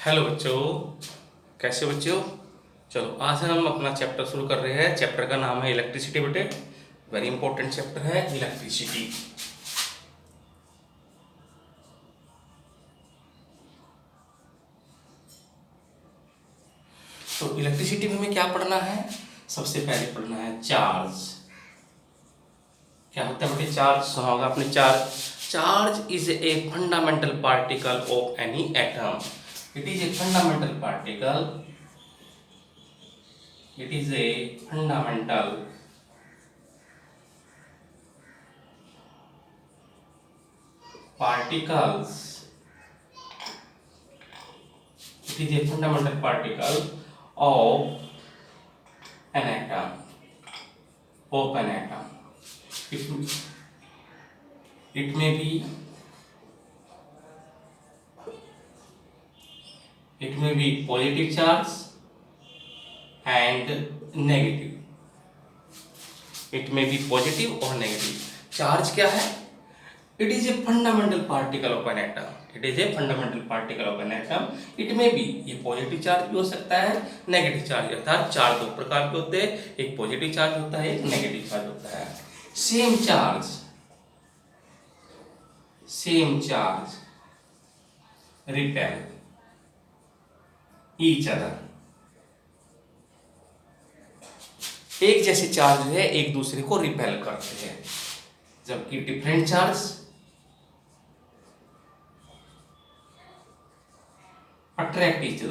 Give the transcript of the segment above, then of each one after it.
Hello बच्चों, कैसे हो बच्चों। चलो आज हम अपना चैप्टर शुरू कर रहे हैं। चैप्टर का नाम है इलेक्ट्रिसिटी बेटे। वेरी इंपॉर्टेंट चैप्टर है इलेक्ट्रिसिटी। तो इलेक्ट्रिसिटी में हमें क्या पढ़ना है? सबसे पहले पढ़ना है चार्ज। क्या होता है बेटे? चार्ज सुना होगा आपने। Charge is a fundamental particle of any atom. It is a fundamental particle. It is a fundamental particles. It is a fundamental particle of an atom. Of an atom. It may be. It may be positive charge and negative. It may be positive or negative. Charge क्या है? It is a fundamental particle of an atom. It is a fundamental particle of an atom. It may be, ये positive charge भी हो सकता है, negative charge. अर्थात charge दो प्रकार के होते हैं, एक पॉजिटिव चार्ज होता है, एक नेगेटिव चार्ज होता है। Same charge repel each other. एक जैसे चार्ज जो है एक दूसरे को रिपेल करते हैं, जबकि different charge attract each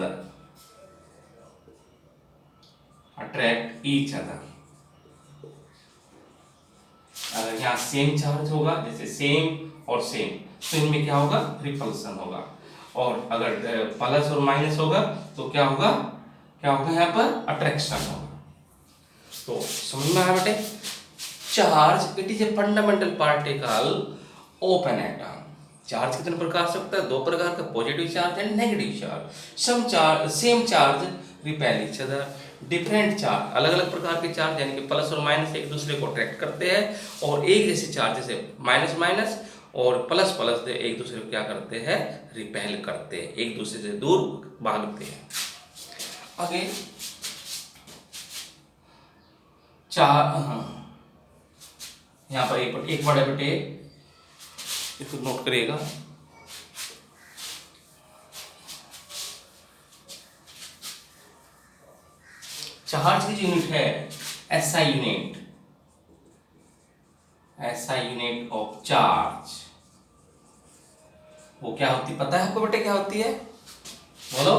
other. अगर यहाँ सेम चार्ज होगा, जैसे सेम और सेम, तो इनमें क्या होगा? रिपल्सन होगा। और अगर प्लस और माइनस होगा तो क्या होगा? यहाँ पर अट्रैक्शन होगा। तो समझ में आया बेटे? Charge it is a fundamental particle of an atom. Charge कितने प्रकार से होता है? दो प्रकार का, positive charge and negative charge. Same charge repel each other. Different charge, अलग अलग प्रकार के चार्ज, यानी कि प्लस और माइनस एक दूसरे को अट्रैक्ट करते हैं, और एक जैसे चार्ज जैसे माइनस माइनस और प्लस प्लस एक दूसरे को क्या करते हैं? रिपेल करते हैं, एक दूसरे से दूर भागते हैं। आगे यहाँ पर एक बड़े बेटे इसको नोट करिएगा। चार्ज की यूनिट है SI unit. SI unit of charge वो क्या होती है पता है आपको बेटे? क्या होती है बोलो?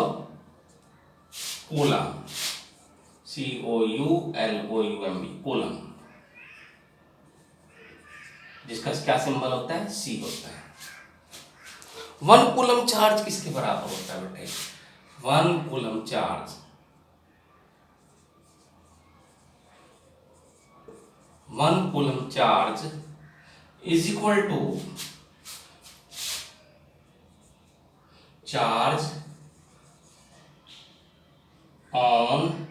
कूलम। COULOUMB, coulomb. जिसका क्या सिंबल होता है? C होता है। 1 कूलम चार्ज किसके बराबर होता है बेटे? 1 coulomb charge 1 coulomb charge is equal to charge on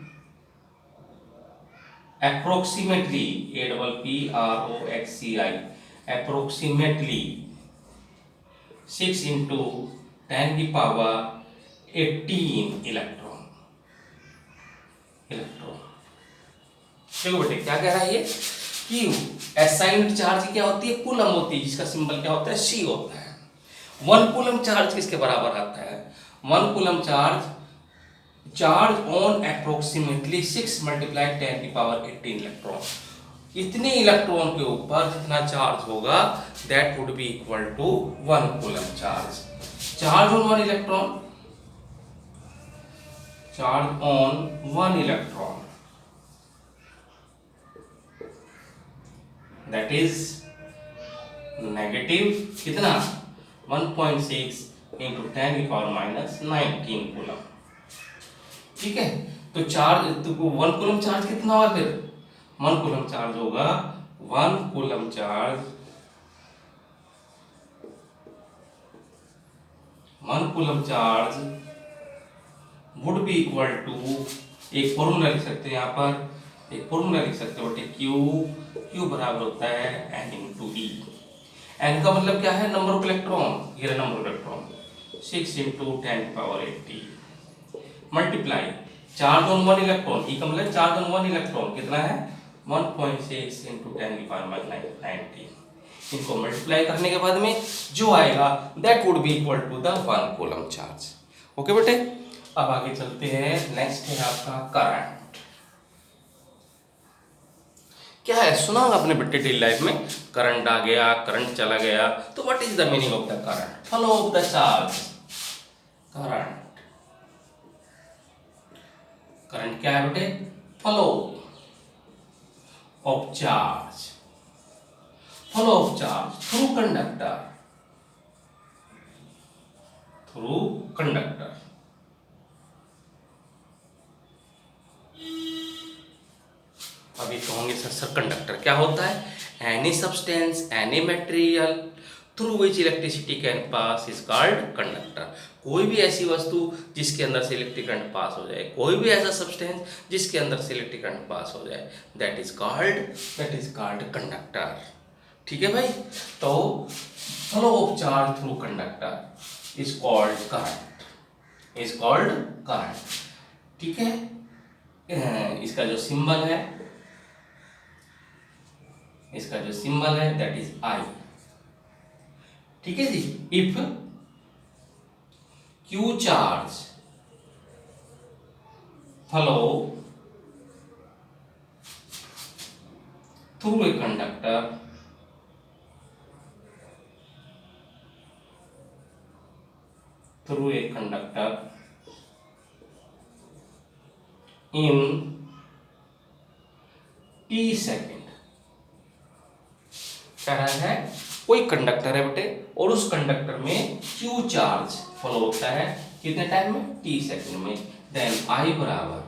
approximately APPROXCI approximately 6 into 10 की पावर 18 इलेक्ट्रॉन। देखो बेटे क्या कह रहा है ये कि एसाइंड चार्ज क्या होती है? कूलम होती है, जिसका सिंबल क्या होता है? C होता है। 1 कूलम चार्ज किसके बराबर आता है? 1 coulomb charge on approximately 6 multiply 10 की पावर 18 इलेक्ट्रॉन। इतने इलेक्ट्रॉन के ऊपर जितना चार्ज होगा that would be equal to 1 coulomb charge. Charge on 1 electron, charge on 1 electron that is negative कितना? 1.6 इंटू 10 की पावर माइनस 19 कूलम। ठीक है, तो चार्ज तो 1 कूलम चार्ज कितना होगा फिर? 1 कूलम चार्ज होगा 1 coulomb charge 1 coulomb charge would be equal to, एक फॉर्मूला लिख सकते हैं यहाँ पर, एक फॉर्मूला लिख सकते हो बेटे, Q बराबर होता है N इंटू E। N का मतलब क्या है? Number of electron. ये number of electron 6 into 10 power 80। Multiply charge on 1 electron, e का मतलब चार्ज ऑन 1 इलेक्ट्रॉन कितना है 1.6 into 10 की पावर माइनस 19। इनको मल्टीप्लाई करने के बाद में जो आएगा that would be equal to the 1 coulomb charge. Okay बेटे, अब आगे चलते हैं। नेक्स्ट है आपका करंट। क्या है सुना होगा अपने बेटे डेली लाइफ में, करंट आ गया, करंट चला गया, तो what is the meaning of the current? Flow of the charge. Current, current क्या है बेटे? Flow of charge, flow of charge through conductor, through conductor. अभी कहोगे सर कंडक्टर क्या होता है? Any substance, any material through which electricity can pass is called conductor. कोई भी ऐसी वस्तु जिसके अंदर से इलेक्ट्रिक करंट पास हो जाए, कोई भी ऐसा सब्सटेंस जिसके अंदर से इलेक्ट्रिक करंट पास हो जाए, दैट इज कॉल्ड कंडक्टर। ठीक है भाई, तो flow of charge through conductor is called current, is called current. ठीक है, इसका जो सिंबल है, इसका जो सिंबल है दैट इज आई। ठीक है जी, if q charge flow through a conductor in t second. कह रहा है कोई कंडक्टर है बेटे और उस कंडक्टर में q चार्ज फ्लो होता है कितने टाइम में? t सेकेंड में। देन I बराबर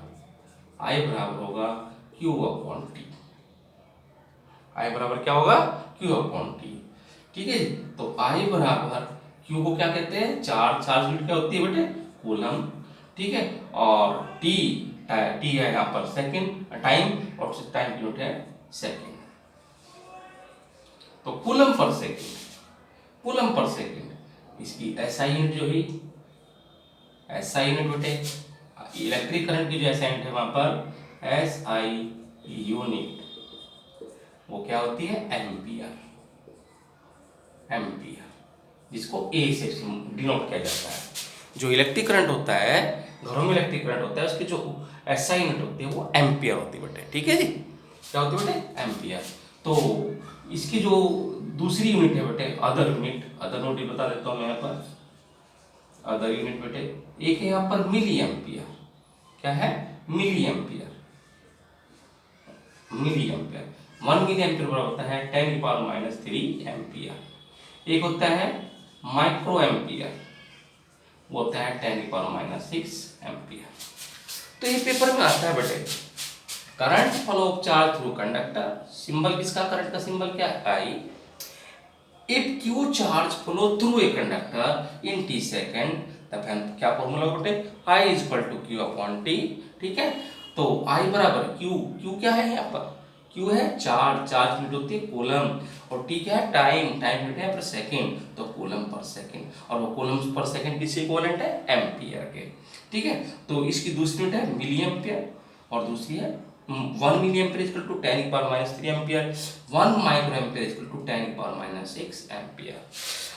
होगा q अपॉन t। I बराबर क्या होगा? q upon t। ठीक है, तो I बराबर q को क्या कहते हैं? चार्ज, चार्ज यूनिट क्या होती है बेटे? कूलम। ठीक है, और t है यहाँ पर सेकेंड टाइम, और टाइम की यूनिट है सेकेंड। तो coulomb per second, coulomb per second इसकी एसआई यूनिट जो है, एसआई यूनिट बेटे इलेक्ट्रिक करंट की जो एसआई यूनिट है वहां पर एसआई यूनिट वो क्या होती है? एम्पियर, एम्पियर, जिसको ए से डिनोट किया जाता है। जो इलेक्ट्रिक करंट होता है, घरों में इलेक्ट्रिक करंट होता है, उसकी जो एसआई यूनिट होती है वो एम्पियर होती है बेटे। ठीक है जी, क्या होती है बेटे? एम्पियर। तो इसकी जो दूसरी यूनिट है बेटे अदर यूनिट, अदर यूनिट बता देता हूं मैं यहाँ पर। अदर यूनिट बेटे एक है यहाँ पर मिली एम्पियर। क्या है? Milli ampere, milli ampere. 1 milli ampere बराबर होता है 10 की पावर माइनस 3 एम्पियर। एक होता है माइक्रो एम्पियर, वो होता है 10 की पावर माइनस 6 एम्पियर। तो ये पेपर में आता है बेटे, current flow of charge through conductor. Symbol किसका? करंट का सिंबल क्या है? I. If q charge flow through a conductor in t second, तब क्या फॉर्मूला बेटे? I is equal to q upon t. ठीक है, तो आई बराबर क्यू, क्यू क्या है यहाँ पर? क्यू है चार्ज, चार्ज यूनिट होती है कूलम, और टी क्या है? टाइम, टाइम यूनिट है पर सेकेंड, तो कूलम पर सेकेंड, और वो कूलम पर सेकेंड किससे इक्विवेलेंट है? एम्पियर के। ठीक है, तो इसकी दूसरी यूनिट है मिली एम्पियर और दूसरी है 1 मिली एम्पियर इक्वल टू 10 की power minus 3 ampere, 1 micro ampere equal to 10 की पावर माइनस 6 एम्पियर।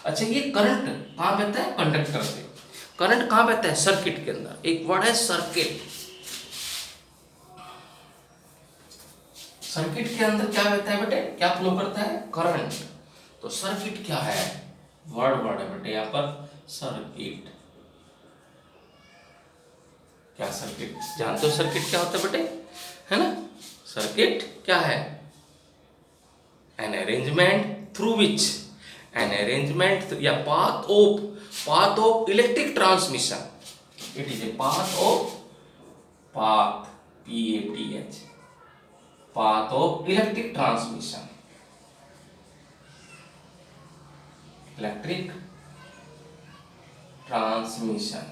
अच्छा, ये करंट कहाँ बहता है? कंडक्टर से। करंट कहाँ बहता है? सर्किट के अंदर। एक वर्ड है सर्किट। सर्किट के अंदर क्या बहता है बेटे? क्या फ्लो करता है? करंट। तो सर्किट क्या है? वर्ड है बेटे यहाँ पर सर्किट। क्या सर्किट जानते हो? सर्किट क्या होता है बेटे? है ना, सर्किट क्या है? An arrangement through which, an arrangement या path of electric transmission. It is a path of, path PATH, path of electric transmission, electric transmission।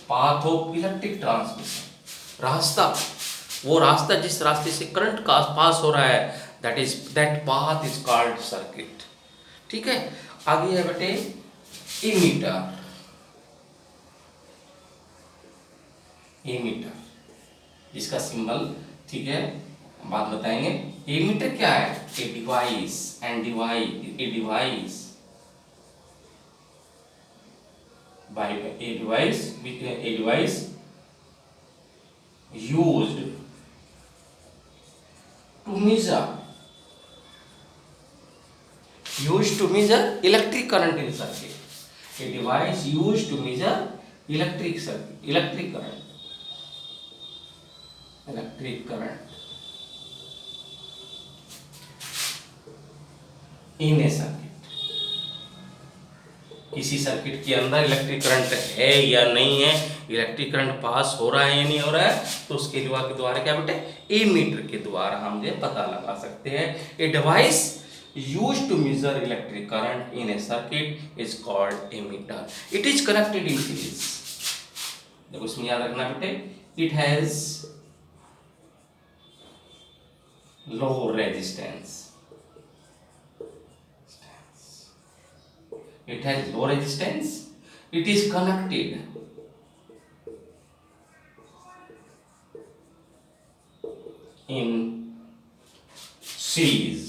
Path of electric transmission, रास्ता, वो रास्ता जिस रास्ते से करंट का पास हो रहा है, that path is called circuit. ठीक है, आगे है बेटे एमीटर, एमीटर जिसका सिंबल, ठीक है, बात बताएंगे। एमीटर क्या है? A device and device, a device by a device with a device used to measure, used to measure electric current in circuit. A device used to measure electric circuit, electric current, electric current in a circuit. किसी circuit के अंदर electric current है या नहीं है, electric current pass हो रहा है या नहीं हो रहा है, तो उसके द्वारा क्या बेटे, एमीटर के द्वारा हम ये पता लगा सकते हैं। A device used to measure electric current in a circuit is called ammeter. It is connected in series. देखो इसमें याद रखना बेटे, it has low resistance, it has low resistance, it is connected in series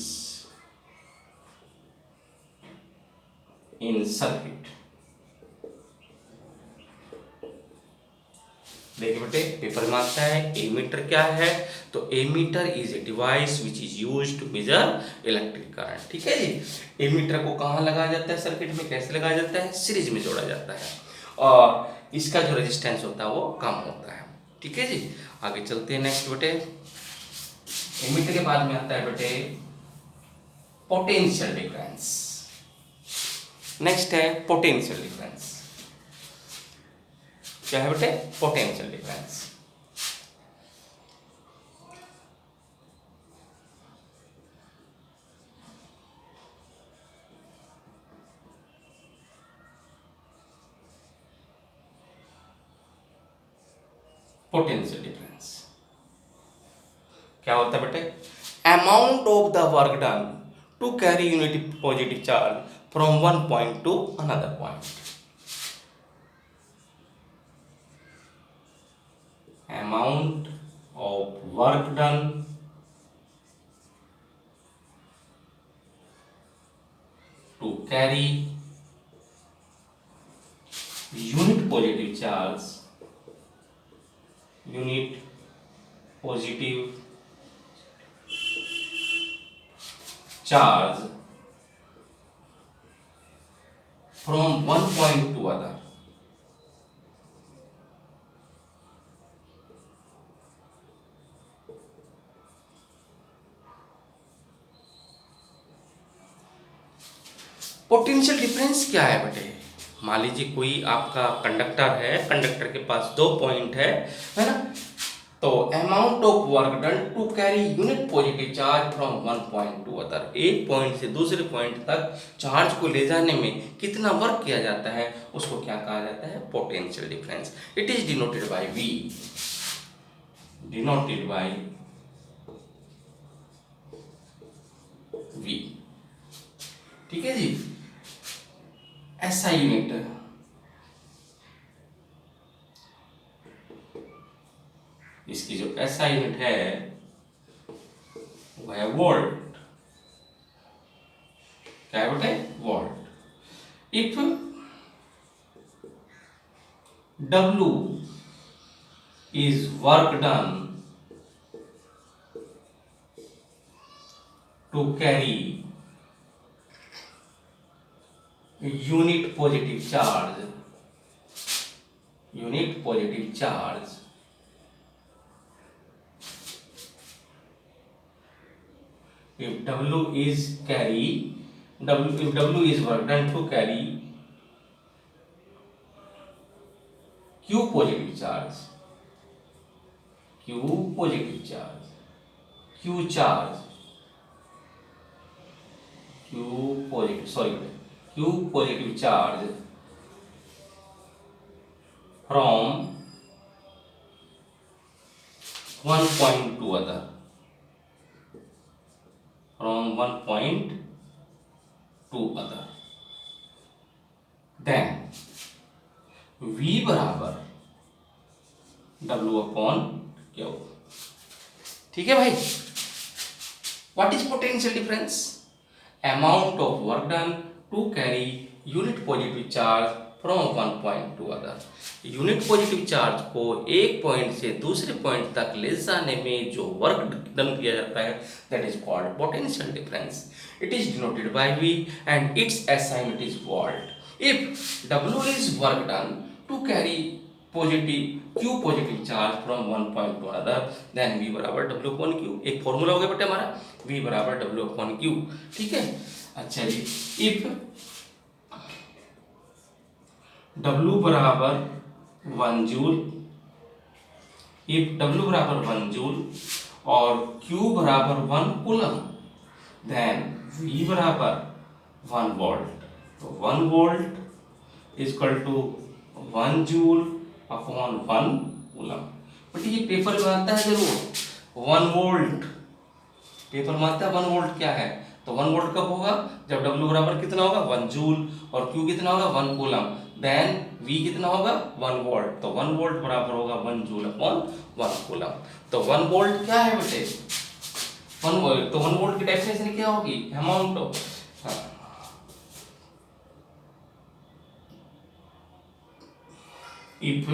in circuit। देखिए बेटे paper में आता है एमीटर क्या है, तो ammeter is a device which is used to measure electric current. ठीक है जी। एमीटर को कहाँ लगाया जाता है सर्किट में, कैसे लगाया जाता है, सीरीज में जोड़ा जाता है, और इसका जो रेजिस्टेंस होता है वो कम होता है। ठीक है जी। आगे चलते हैं नेक्स्ट बेटे। एमीटर के बाद में आता है बेटे पोटेंशियल डिफरेंस। नेक्स्ट है पोटेंशियल डिफरेंस। क्या है बेटे, पोटेंशियल डिफरेंस। पोटेंशियल डिफरेंस क्या होता है बेटे, amount of the work done to carry unit positive charge from one point to another point. Amount of work done to carry unit positive charge, unit positive charge from one point to other। Potential difference क्या है बेटे, मान लीजिए कोई आपका conductor है, conductor के पास दो पॉइंट है ना, तो amount of work done to carry unit positive charge from one point to other, एक पॉइंट से दूसरे पॉइंट तक चार्ज को ले जाने में कितना वर्क किया जाता है, उसको क्या कहा जाता है, potential difference. It is denoted by V, denoted by V. ठीक है जी। एसआई यूनिट, इसकी जो एसआई यूनिट है वो है वोल्ट। क्या है बेटे, volt. If W is work done to carry unit positive charge, unit positive charge if W is carry, if W is work done to carry Q positive charge, Q positive charge, Q charge, Q positive, sorry, Q positive charge from one point to other, from one point to other, then बराबर W upon Q। ठीक है भाई। What is potential difference? Amount of work done to carry unit positive charge from one point to other. Unit positive charge को एक point से दूसरे point तक ले जाने में जो वर्क डन किया जाता है that is called potential difference. It is denoted bye V and its SI unit is volt. If W is work done to carry Q positive charge from one point to another, then V बराबर W upon Q। एक formula हो गया बेटे हमारा, V बराबर W upon Q। ठीक है। अच्छा जी, if W बराबर 1 जूल, if W बराबर 1 जूल और Q बराबर 1 कूलम, then V बराबर 1 वोल्ट। तो 1 volt is equal to 1 joule upon 1 coulomb. But ये पेपर में आता है जरूर 1 वोल्ट, पेपर में आता है 1 वोल्ट क्या है। तो 1 वोल्ट कब होगा? जब W बराबर कितना होगा 1 जूल और Q कितना होगा 1 कूलम, देन V कितना होगा 1 वोल्ट। तो 1 वोल्ट बराबर होगा 1 जूल अपॉन 1 कूलम। तो 1 वोल्ट क्या है बेटे? 1 वोल्ट, तो 1 वोल्ट की डेफिनेशन क्या होगी? Amount of if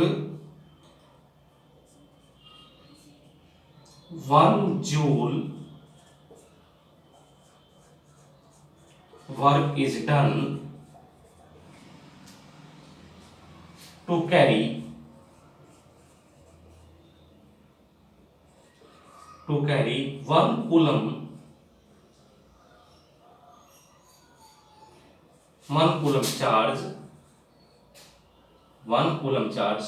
1 joule work is done to carry 1 coulomb 1 coulomb charge, 1 coulomb charge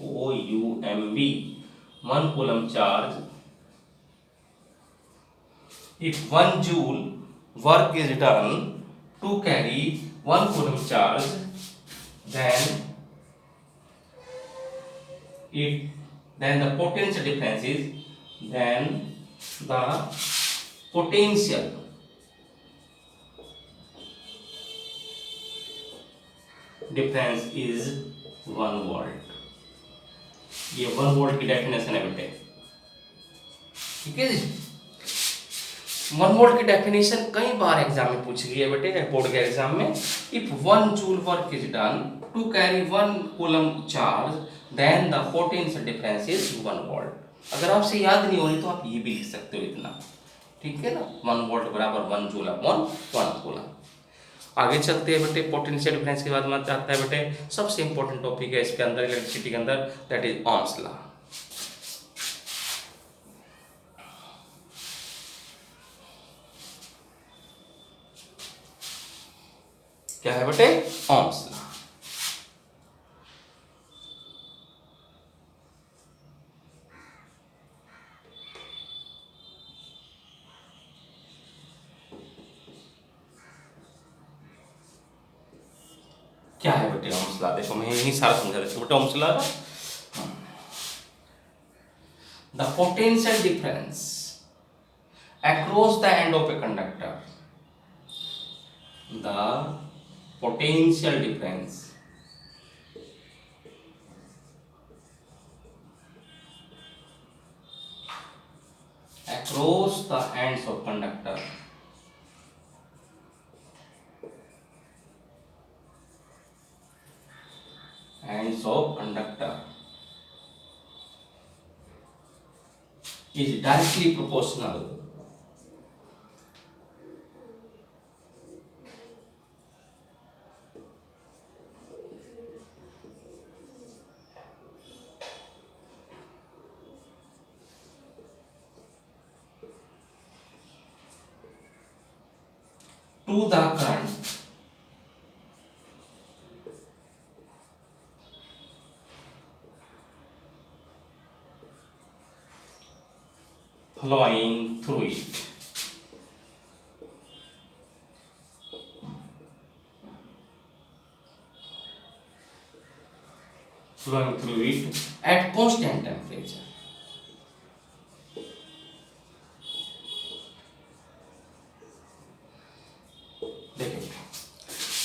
COULOUMB 1 coulomb charge, if 1 joule work is done to carry 1 coulomb charge, then the potential difference is, then the potential difference is 1 volt. ये 1 volt की definition है बेटे। ठीक है जी। 1 volt की definition कई बार exam में पूछी गई है बेटे, बोर्ड के एग्जाम में। If 1 joule work is done to carry 1 coulomb charge, then the potential difference is 1 volt. अगर आपसे याद नहीं हो रही तो आप ये भी लिख सकते हो इतना। ठीक है ना, 1 वोल्ट बराबर 1 जूल अपॉन 1 कूलम। आगे चलते हैं बेटे, पोटेंशियल डिफरेंस के बाद में आता है बेटे सबसे इंपॉर्टेंट टॉपिक है इसके अंदर इलेक्ट्रिसिटी के अंदर, दैट इज ओम्स लॉ। क्या है बेटे? Ohm's law. क्या है बेटे ओम्स लॉ? देखो मैं यही सारा समझा देता हूं बेटे Ohm's law. The potential difference across the end of a conductor, the potential difference across the ends of conductor is directly proportional to the current flowing through it. Flowing through it at constant temperature.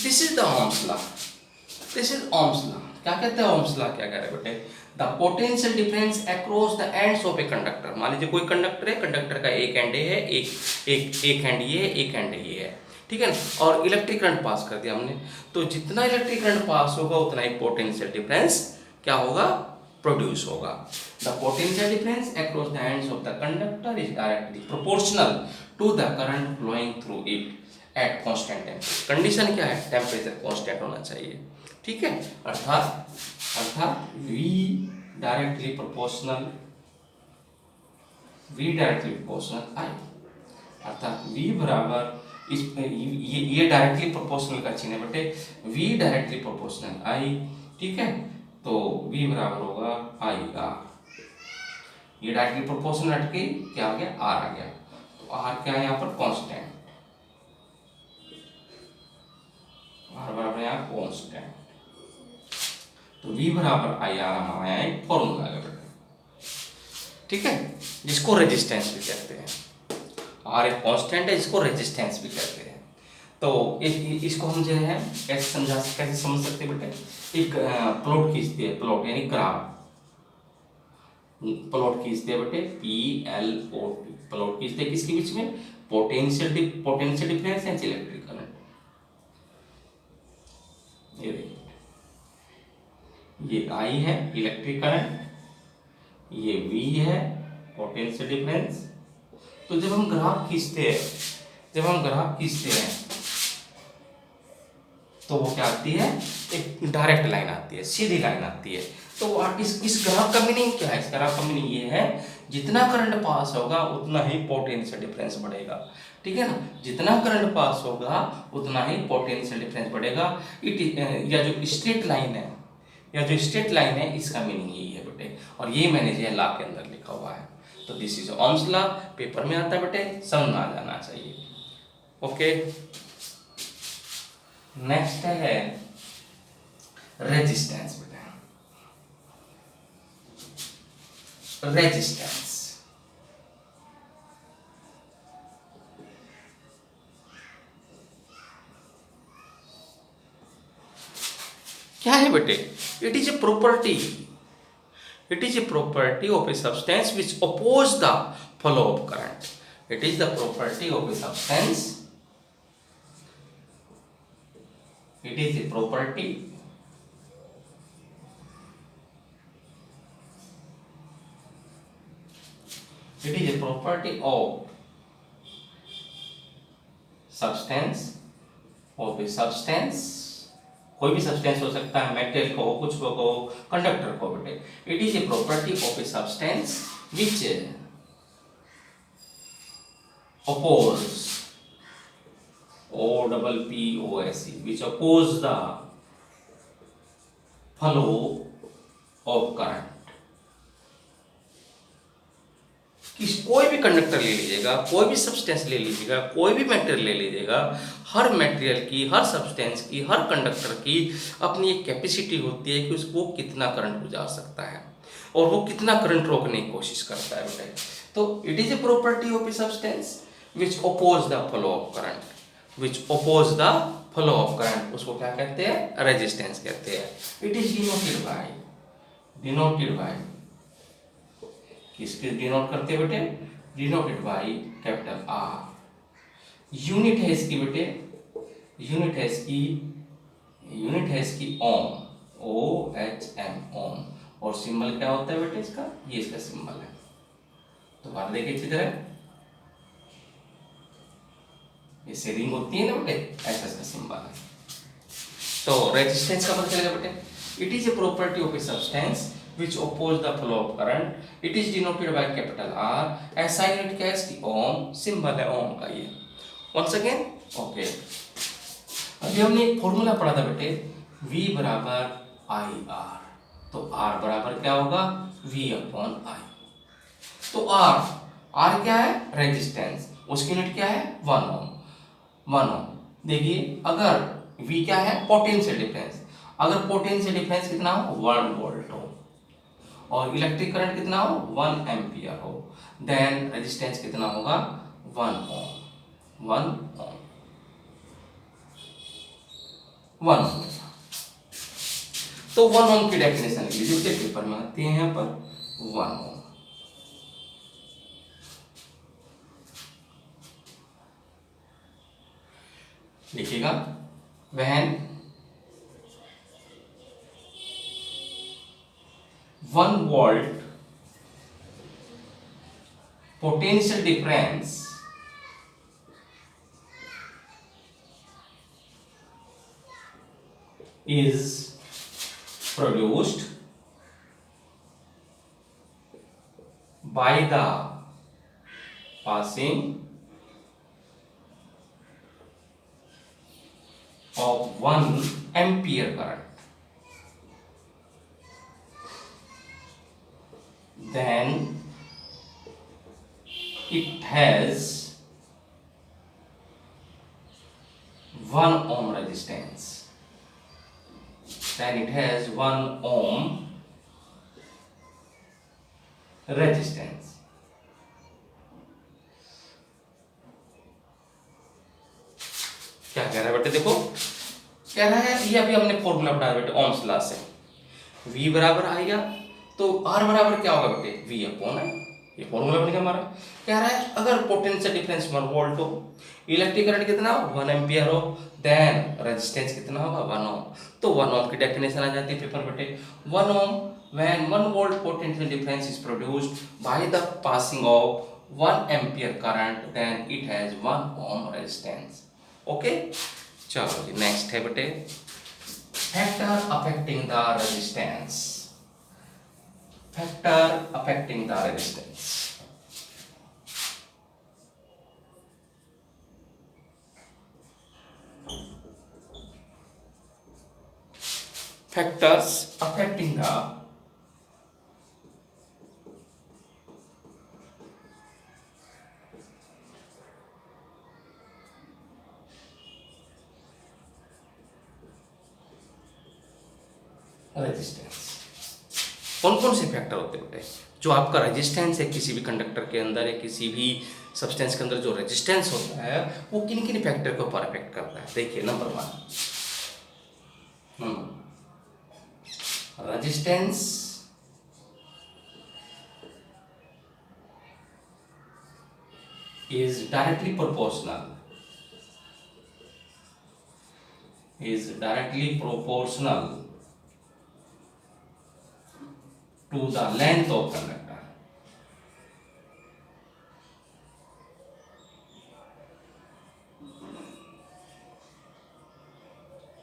This is the Ohm's law. This is Ohm's law. क्या कहते हैं Ohm's law? क्या कह रहे हैं बेटे? The potential difference across the ends of a conductor. मान लीजिए कोई कंडक्टर है, कंडक्टर का एक एंड है, एक एंड ये है, एक एंड ये है, ठीक है ना, और इलेक्ट्रिक करंट पास कर दिया हमने, तो जितना इलेक्ट्रिक करंट पास होगा उतना ही पोटेंशियल डिफरेंस क्या होगा? प्रोड्यूस होगा। The potential difference across the ends of the conductor is directly proportional to the current flowing through it at constant temperature. Condition क्या है? टेम्परेचर कांस्टेंट होना चाहिए, ठीक है। अर्थात V डायरेक्टली प्रोपोर्शनल I, अर्थात V बराबर इस ये डायरेक्टली प्रोपोर्शनल का चिन्ह है बेटे, V डायरेक्टली प्रोपोर्शनल I, ठीक है। तो V बराबर होगा I R। ये डायरेक्टली प्रोपोर्शनल हट के क्या आ गया? R आ गया। तो R क्या है यहाँ पर? कांस्टेंट। R बराबर यहाँ कांस्टेंट, तो V बराबर I R हमारा यहाँ एक फॉर्मूला है बेटा, ठीक है, जिसको रेजिस्टेंस भी कहते हैं। R एक कांस्टेंट है जिसको रेजिस्टेंस भी कहते हैं। तो इसको हम जो है कैसे समझ सकते हैं बेटे? एक प्लॉट खींचते हैं, प्लॉट यानी ग्राफ, प्लॉट खींचते हैं बेटे, PLOT, प्लॉट खींचते हैं किसके बीच में? Potential difference and electric current. ये देखिए, ये I है इलेक्ट्रिक करंट, ये V है पोटेंशियल डिफरेंस। तो जब हम ग्राफ खींचते हैं तो वो क्या आती है? एक डायरेक्ट लाइन आती है, सीधी लाइन आती है। तो इस ग्राफ का मीनिंग क्या है? इस ग्राफ का मीनिंग ये है, जितना करंट पास होगा उतना ही पोटेंशियल डिफरेंस बढ़ेगा, ठीक है ना। जितना करंट पास होगा उतना ही पोटेंशियल डिफरेंस बढ़ेगा। या जो स्ट्रेट लाइन है इसका मीनिंग यही है बेटे, और ये मैंने जो लॉ के अंदर लिखा हुआ है। तो this is Ohm's law, paper में आता है बेटे, समझ आ जाना चाहिए। ओके, नेक्स्ट है रेजिस्टेंस बेटा। रेजिस्टेंस क्या है बेटे? It is a property of a substance which oppose the flow of current. It is the property of a substance. It is a property of substance, कोई भी सब्सटेंस हो सकता है, मेटल को, कुछ को, कंडक्टर को बेटे। It is a property of a substance which oppose, OPPOSE, which oppose the flow of current। कोई भी कंडक्टर ले लीजिएगा, कोई भी सब्सटेंस ले लीजिएगा, कोई भी मटेरियल ले लीजिएगा, हर मटेरियल की, हर सब्सटेंस की, हर कंडक्टर की अपनी एक कैपेसिटी होती है कि उसको कितना करंट गुजार सकता है और वो कितना करंट रोकने की कोशिश करता है बेटे। तो it is a property of a substance which oppose the flow of current, उसको क्या कहते हैं? रेजिस्टेंस कहते हैं। इट इज डिनोटेड बाय किसके डिनोट करते हैं बेटे? Denoted by capital R। Unit है इसकी बेटे, यूनिट है इसकी ओम, OHM, ओम। और सिंबल क्या होता है बेटे इसका? ये इसका सिंबल है। तो बात देखिए अच्छी तरह, ये सेरिंग होती है ना बेटे, ऐसा इसका सिंबल है। तो रेजिस्टेंस का मतलब चलेगा बेटे, it is a property of a substance which oppose the flow of current. It is denoted by capital R. ऐसा यूनिट क्या है इसकी? ओम, सिंबल है ओम का ये। Once again, okay. अभी हमने एक फॉर्मूला पढ़ा था बेटे, V बराबर IR। तो R बराबर क्या होगा? V/I। तो R क्या है? रेजिस्टेंस, उसकी यूनिट क्या है? 1 ओम। देखिए, अगर V क्या है? Potential difference. अगर पोटेंशियल डिफरेंस कितना हो? 1 वोल्ट हो और इलेक्ट्रिक करंट कितना हो? 1 एम्पियर हो, देन रेजिस्टेंस कितना होगा? 1 ओम। तो 1 ओम की डेफिनेशन लिख लीजिए, उसके पेपर में आती है यहाँ पर 1 ओम। लिखिएगा, when 1 volt potential difference is produced by the passing of 1 ampere current, then it has 1 ohm resistance. Then it has 1 ohm resistance. क्या कह रहा है बेटे, देखो कह रहा है ये अभी हमने फॉर्मूला पढ़ा बेटे ओम्स लॉ से, V बराबर आएगा तो R बराबर क्या होगा बेटे, V अपॉन है, ये फॉर्मूला बन गया हमारा। कह रहा है अगर पोटेंशियल डिफरेंस 1 वोल्ट हो, इलेक्ट्रिक करंट कितना हो 1 एम्पियर हो, देन रेजिस्टेंस कितना होगा 1 ओम। तो 1 ओम की डेफिनेशन आ जाती है पेपर बेटे, 1 ओम when 1 volt potential difference is produced by the passing of 1 ampere current, then it has 1 ohm resistance. Okay, चलो जी नेक्स्ट है बेटे, factor affecting the resistance. Factor affecting the resistance, factors affecting the resistance. कौन कौन से factor होते हैं बेटे, जो आपका रेजिस्टेंस है किसी भी कंडक्टर के अंदर या किसी भी सब्सटेंस के अंदर जो रेजिस्टेंस होता है वो किन किन फैक्टर के ऊपर अफेक्ट करता है। देखिए number 1, resistance is directly proportional to the length of conductor.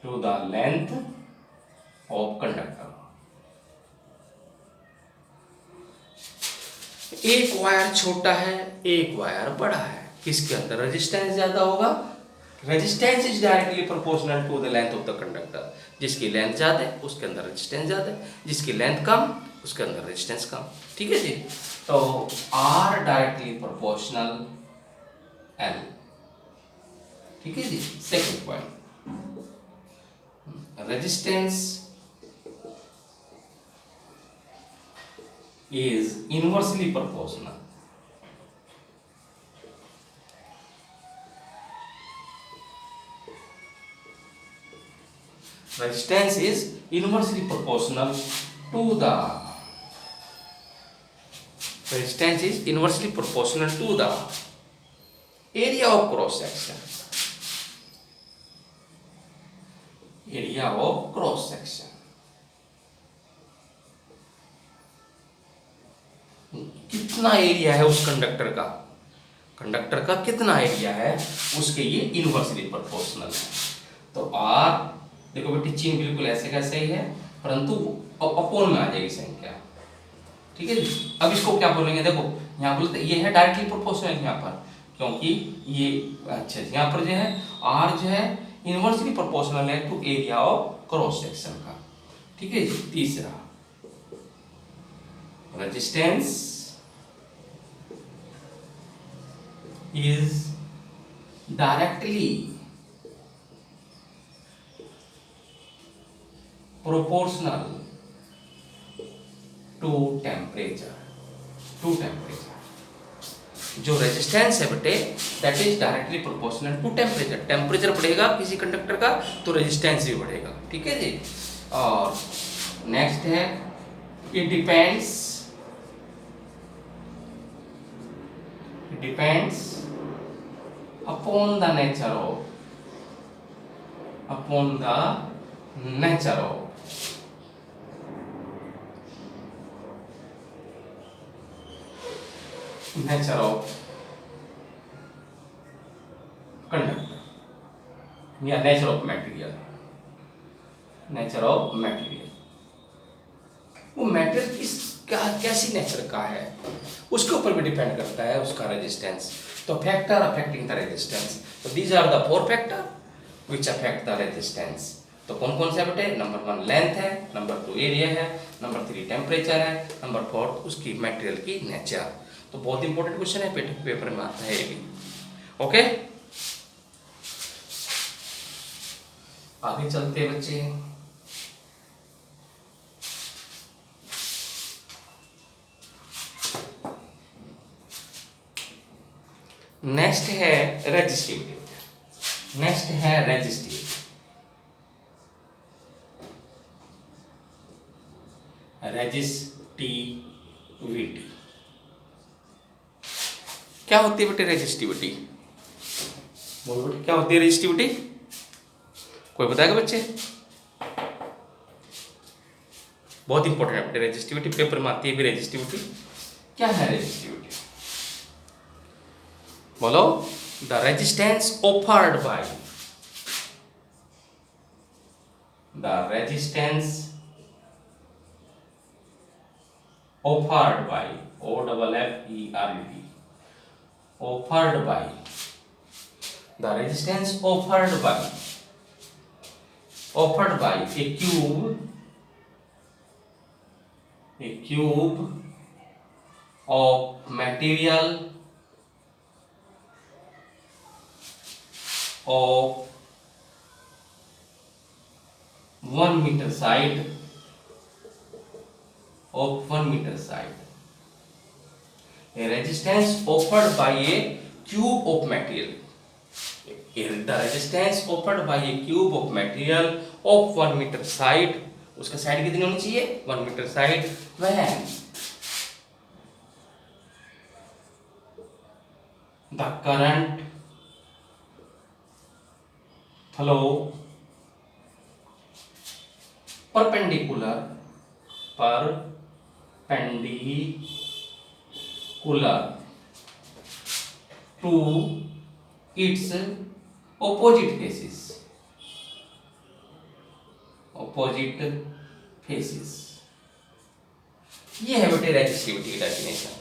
To the length of conductor. एक वायर छोटा है, एक वायर बड़ा है, किसके अंदर रेजिस्टेंस ज्यादा होगा, resistance is directly proportional to the length of the conductor. जिसकी लेंथ ज्यादा है उसके अंदर रेजिस्टेंस ज्यादा है, जिसकी लेंथ कम उसके अंदर रेजिस्टेंस कम। ठीक है जी, तो R डायरेक्टली प्रोपोर्शनल L। ठीक है जी, second point, resistance is inversely proportional resistance is inversely proportional to the resistance is inversely proportional to the area of cross section, area of cross section। कितना area है उस conductor का कितना area है उसके ये इनवर्सली प्रोपोर्शनल है। तो R देखो बेटी चिन्ह बिल्कुल ऐसे कैसे ही है, परंतु अपोन में आ जाएगी संख्या। ठीक है जी, अब इसको क्या बोलेंगे, देखो यहाँ बोलते ये है डायरेक्टली प्रोपोर्शनल यहाँ पर, क्योंकि ये अच्छा यहाँ पर जो है R जो है इनवर्सली प्रोपोर्शनल है to area of cross section का। ठीक है जी, तीसरा resistance is directly proportional to temperature। जो रेजिस्टेंस है बेटे that is directly proportional to temperature. Temperature बढ़ेगा किसी कंडक्टर का तो रेजिस्टेंस भी बढ़ेगा। ठीक है जी, और नेक्स्ट है it depends upon the nature of conductor या नेचर ऑफ मटेरियल। वो मटेरियल कैसी नेचर का है उसके ऊपर भी डिपेंड करता है उसका रेजिस्टेंस। तो फैक्टर अफेक्टिंग द रेजिस्टेंस, तो these are the 4 factor which affect the resistance. तो कौन कौन से बेटे? नंबर 1 लेंथ है, नंबर 2 एरिया है, नंबर 3 टेम्परेचर है, नंबर 4 उसकी मटेरियल की नेचर। तो बहुत इंपॉर्टेंट क्वेश्चन है, पेपर में आता है ये भी। ओके, आगे चलते हैं बच्चे। नेक्स्ट है रेजिस्टिविटी। क्या होती है बेटे रेजिस्टिविटी? बोलो बेटे, क्या होती है रेजिस्टिविटी? कोई बताएगा बच्चे? बहुत इंपॉर्टेंट है बेटे रेजिस्टिविटी, पेपर में आती है भी रेजिस्टिविटी। क्या है रेजिस्टिविटी? बोलो। The resistance offered by a cube of material of 1 meter side, a resistance offered by a cube of material, the resistance offered by a cube of material of 1 meter side, उसका side कितनी होनी चाहिए? 1 meter side. when the current flow perpendicular to its opposite faces। ये है बेटे resistivity की definition.